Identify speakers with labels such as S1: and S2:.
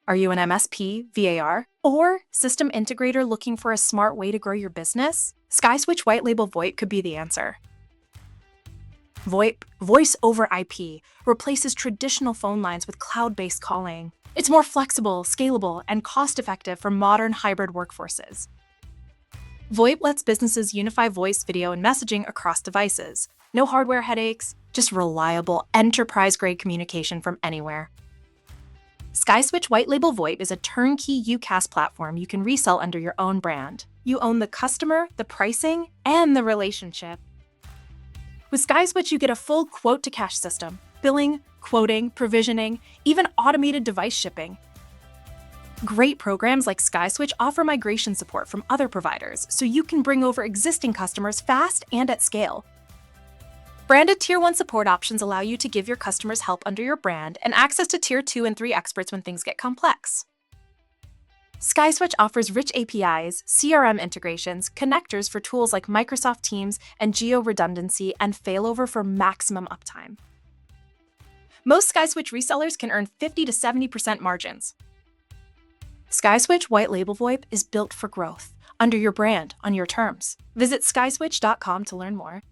S1: Are you an MSP, VAR, or system integrator looking for a smart way to grow your business? SkySwitch White-Label VoIP could be the answer. VoIP, voice over IP, replaces traditional phone lines with cloud-based calling. It's more flexible, scalable, and cost-effective for modern hybrid workforces. VoIP lets businesses unify voice, video, and messaging across devices. No hardware headaches, just reliable, enterprise-grade communication from anywhere. SkySwitch White-Label VoIP is a turnkey UCaaS platform you can resell under your own brand. You own the customer, the pricing, and the relationship. With SkySwitch, you get a full quote-to-cash system, billing, quoting, provisioning, even automated device shipping. Great programs like SkySwitch offer migration support from other providers, so you can bring over existing customers fast and at scale. Branded Tier 1 support options allow you to give your customers help under your brand and access to Tier 2 and 3 experts when things get complex. SkySwitch offers rich APIs, CRM integrations, connectors for tools like Microsoft Teams, and geo-redundancy and failover for maximum uptime. Most SkySwitch resellers can earn 50 to 70% margins. SkySwitch White-Label VoIP is built for growth, under your brand, on your terms. Visit skyswitch.com to learn more.